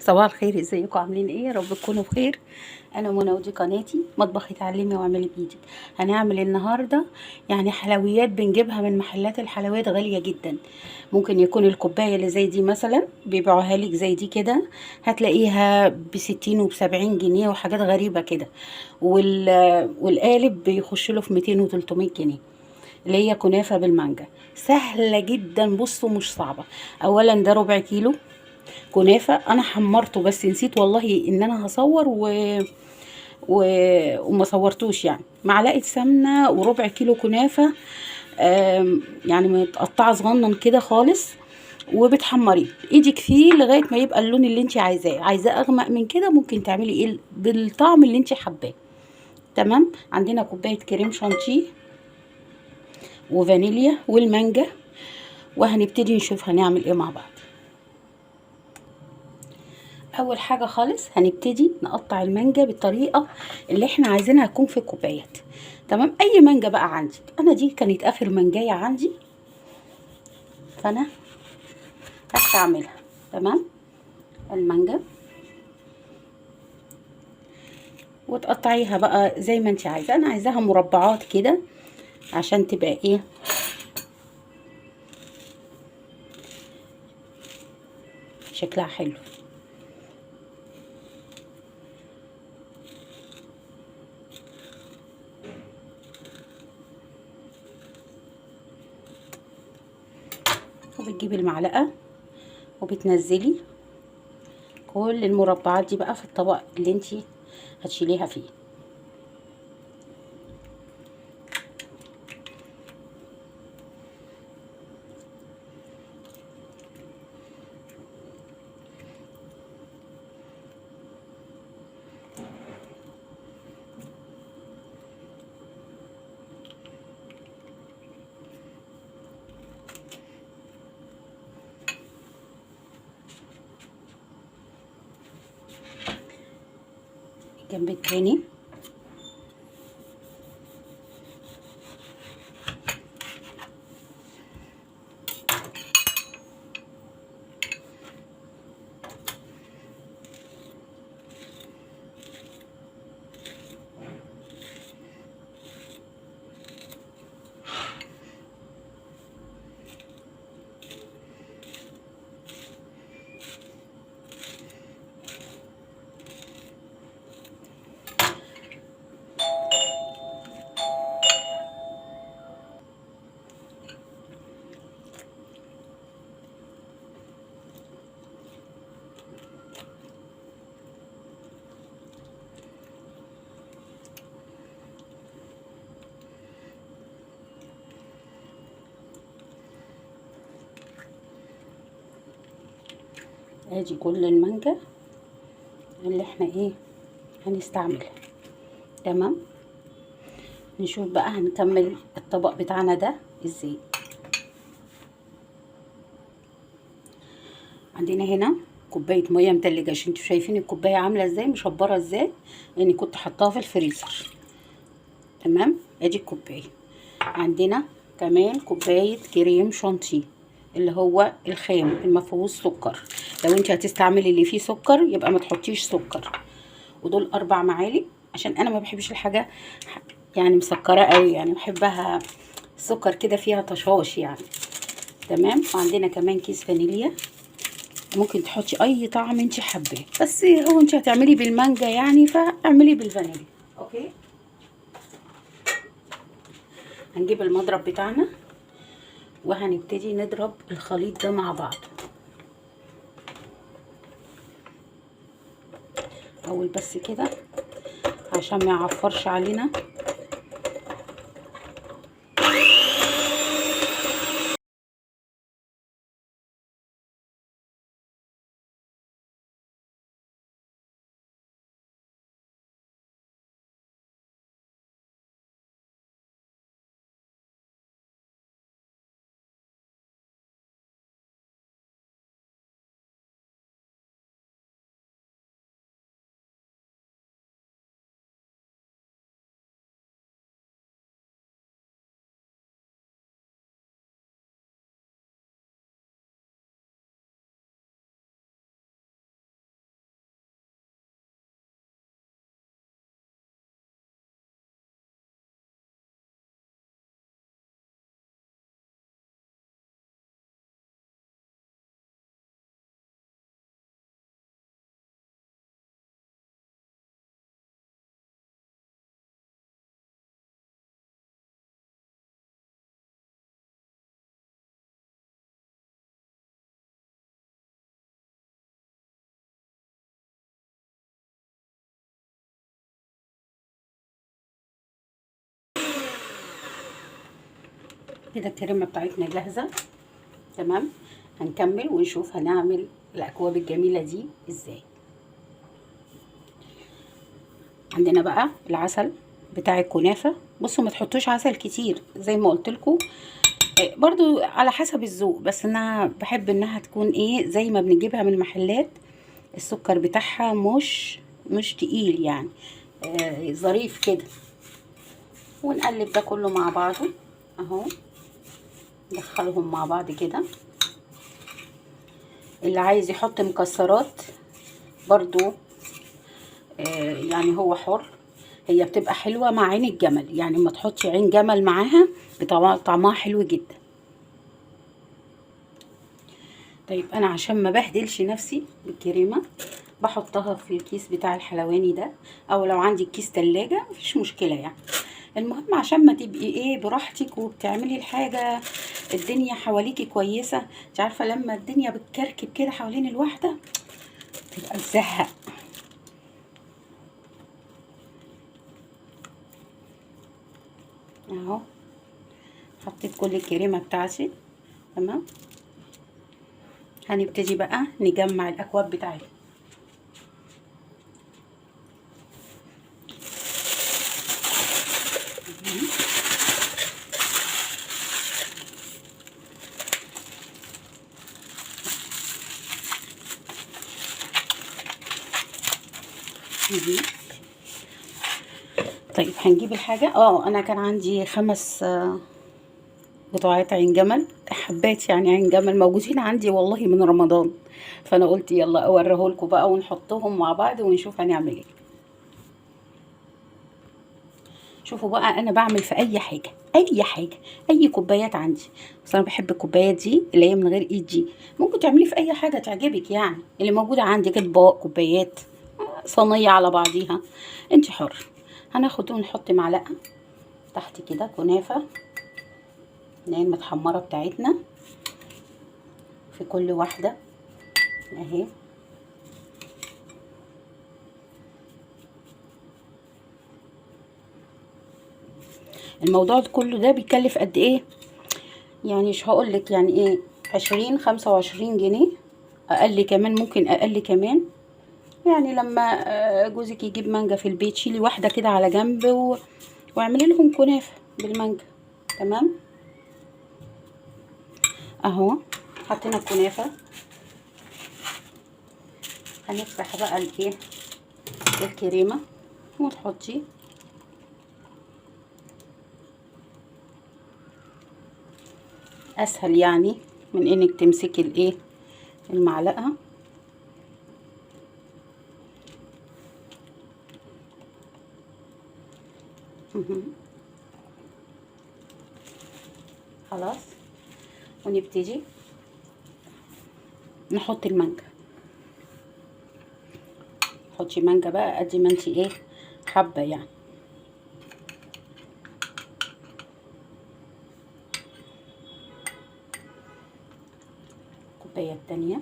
صباح الخير، ازيكم عاملين ايه؟ يا رب تكونوا بخير. انا منى ودي قناتي مطبخ اتعلمي واعملي بايدك. هنعمل النهارده يعني حلويات بنجيبها من محلات الحلويات غاليه جدا. ممكن يكون الكوبايه اللي زي دي مثلا بيبيعوها لك زي دي كده، هتلاقيها ب60 وب70 جنيه وحاجات غريبه كده. والقالب بيخش له في 200 و300 جنيه، اللي هي كنافه بالمانجا. سهله جدا، بصوا مش صعبه. اولا ده ربع كيلو كنافه، انا حمرته بس نسيت والله ان انا هصور و... وما صورتوش. يعني معلقه سمنه وربع كيلو كنافه، يعني متقطعه صغنن كده خالص، وبتحمريه ايدك فيه لغايه ما يبقى اللون اللي انت عايزاه اغمق من كده. ممكن تعملي ايه بالطعم اللي انت حباه. تمام. عندنا كوبايه كريم شانتيه وفانيليا والمانجا، وهنبتدي نشوف هنعمل ايه مع بعض. اول حاجه خالص هنبتدي نقطع المانجا بالطريقه اللي احنا عايزينها تكون في الكوبايات. تمام. اي مانجا بقى عندك، انا دي كانت اخر مانجايه عندي فانا هستعملها. تمام. المانجا وتقطعيها بقى زي ما انت عايزه، انا عايزاها مربعات كده عشان تبقى ايه، شكلها حلو. وبتجيبي المعلقه وبتنزلي كل المربعات دي بقى في الطبق اللي انت هتشيليها فيه. الجنب التاني ادي كل المانجا اللي احنا ايه هنستعملها. تمام. نشوف بقى هنكمل الطبق بتاعنا ده ازاي. عندنا هنا كوبايه ميه متلجه، عشان انتوا شايفين الكوبايه عامله ازاي مشبره ازاي، لاني كنت حطاها في الفريزر. تمام. ادي الكوبايه. عندنا كمان كوبايه كريم شانتيه اللي هو الخام المفيهوش سكر. لو انت هتستعملي اللي فيه سكر يبقى ما تحطيش سكر. ودول 4 معالق، عشان انا ما بحبش الحاجه يعني مسكره قوي، يعني بحبها السكر كده فيها طشاش يعني. تمام. وعندنا كمان كيس فانيليا، ممكن تحطي اي طعم انت حباه، بس هو انت هتعملي بالمانجا يعني فاعملي بالفانيليا. اوكي. هنجيب المضرب بتاعنا وهنبتدي نضرب الخليط ده مع بعض. اول بس كده عشان ما يعفرش علينا. كده الكريمه بتاعتنا جاهزه. تمام. هنكمل ونشوف هنعمل الاكواب الجميله دي ازاي. عندنا بقى العسل بتاع الكنافه. بصوا ما تحطوش عسل كتير زي ما قلت لكم، برضو على حسب الذوق، بس انا بحب انها تكون ايه زي ما بنجيبها من المحلات. السكر بتاعها مش تقيل يعني، ظريف كده. ونقلب ده كله مع بعضه اهو، ندخلهم مع بعض كده. اللي عايز يحط مكسرات برضو يعني هو حر. هي بتبقى حلوة مع عين الجمل، يعني ما تحطي عين جمل معاها بطبعا طعمها حلو جدا. طيب انا عشان ما بهدلش نفسي بالكريمة بحطها في الكيس بتاع الحلواني ده، او لو عندي كيس تلاجة مفيش مشكلة يعني. المهم عشان ما تبقي ايه براحتك وبتعملي الحاجة الدنيا حواليكي كويسة. انت عارفة لما الدنيا بتكركب كده حوالين الواحدة تبقى تزهق. اهو حطيت كل الكريمة بتاعتي. تمام. هنبتدي بقى نجمع الاكواب بتاعتنا. طيب هنجيب الحاجة. انا كان عندي 5 بضاعات عين جمل، حبات يعني عين جمل موجودين عندي والله من رمضان، فانا قلت يلا اوريهولكم بقى ونحطهم مع بعض ونشوف هنعمل ايه. شوفوا بقى انا بعمل في اي حاجه اي حاجه. اي كوبايات عندي، بس انا بحب الكوبايات دي اللي هي من غير ايد دي. ممكن تعملي في اي حاجه تعجبك يعني، اللي موجوده عندك اطباق كوبايات صينيه على بعضيها، انت حر. هناخد ونحط معلقه تحت كده كنافه اللي هي المتحمره بتاعتنا في كل واحده اهي. الموضوع كله ده بيكلف قد ايه يعني؟ مش هقولك يعني ايه، 20 25 جنيه، اقل كمان، ممكن اقل كمان. يعني لما جوزك يجيب مانجا في البيت شيلي واحدة كده على جنب واعملي لهم كنافة بالمانجا. تمام. اهو حطينا الكنافة. هنفتح بقى الايه الكريمة وتحطي اسهل يعني من انك تمسكي الايه المعلقة. خلاص. ونبتدي نحط المانجا. حطي مانجا بقى قد ما انتي ايه حابة يعني. الكوباية التانية.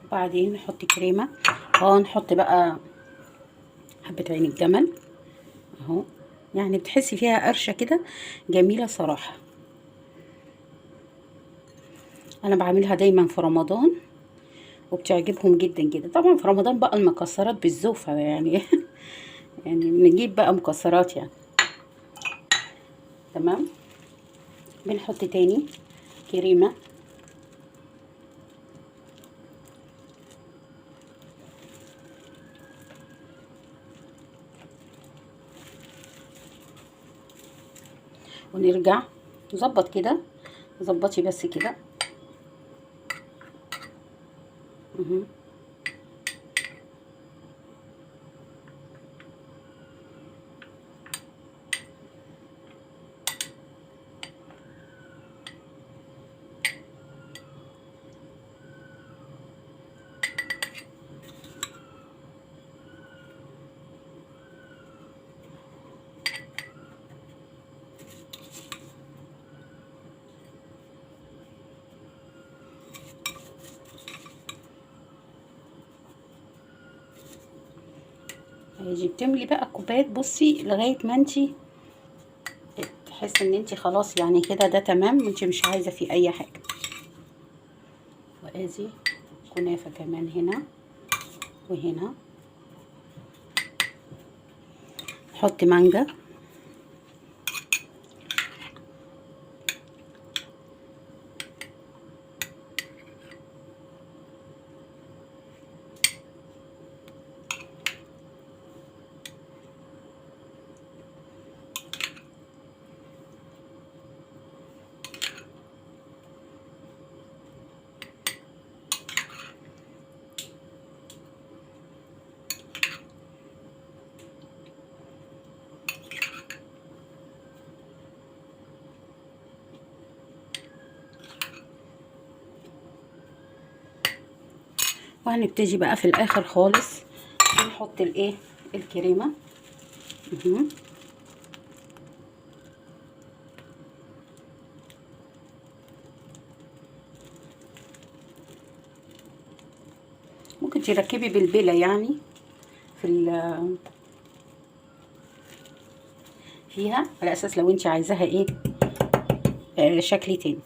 وبعدين نحط كريمة. نحط بقى حبة عين الجمل اهو، يعني بتحسي فيها قرشة كده جميلة صراحة. انا بعملها دايما في رمضان وبتعجبهم جدا جدا. طبعا في رمضان بقى المكسرات بالزوفة يعني يعني بنجيب بقى مكسرات يعني. تمام. بنحط تاني كريمة. ونرجع نظبط كده، ظبطي بس كده. هيجي بتملي بقى الكوبايات، بصي لغايه ما انتي تحس ان انتي خلاص يعني كده ده تمام، انتي مش عايزه فيه اي حاجه. وادي كنافه كمان هنا وهنا. نحط مانجا، وهنبتدي بقى في الاخر خالص نحط الايه الكريمه. ممكن تركبي بالبلة يعني فيها على اساس لو انت عايزاها ايه شكل تاني.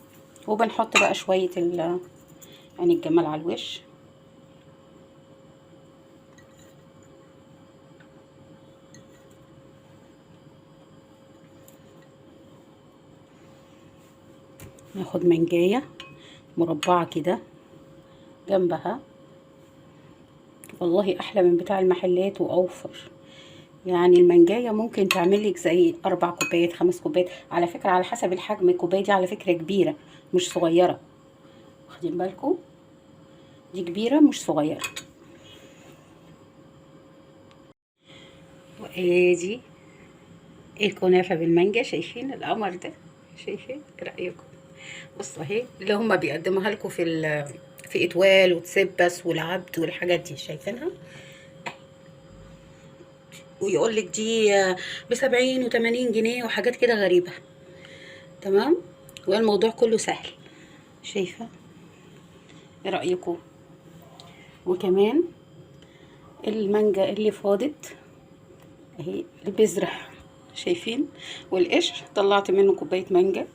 وبنحط بقى شويه يعني الجمال على الوش. ناخد منجايه مربعه كده جنبها، والله احلى من بتاع المحلات واوفر. يعني المنجايه ممكن تعملك زي 4 كوبايات 5 كوبايات على فكره، على حسب الحجم. الكوبايه دي على فكره كبيره مش صغيره، واخدين بالكم؟ دي كبيره مش صغيره. وادي الكنافه بالمانجا، شايفين القمر ده؟ شايفين؟ ايه رايكم؟ بصوا اهي اللي هما بيقدموها لكم في اتوال وتسبس والعبد والحاجات دي، شايفينها؟ ويقول لك دي ب70 و80 جنيه وحاجات كده غريبه. تمام. والموضوع كله سهل، شايفه؟ ايه رايكم؟ وكمان المانجا اللي فاضت اهي، البذره، شايفين؟ والقشر طلعت منه كوبايه مانجا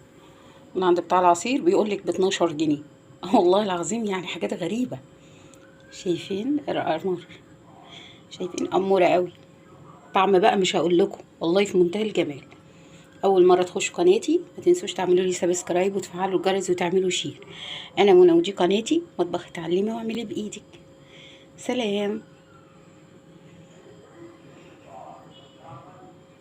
من عند بتاع العصير، بيقول لك ب12 جنيه. والله العظيم يعني حاجات غريبه. شايفين القمر؟ شايفين؟ اموره قوي. طعم بقى مش هقول لكم، والله في منتهى الجمال. اول مره تخشوا قناتي ما تنسوش تعملوا لي سبسكرايب وتفعلوا الجرس وتعملوا شير. انا منى ودي قناتي مطبخ اتعلمي واعملي بايدك. سلام.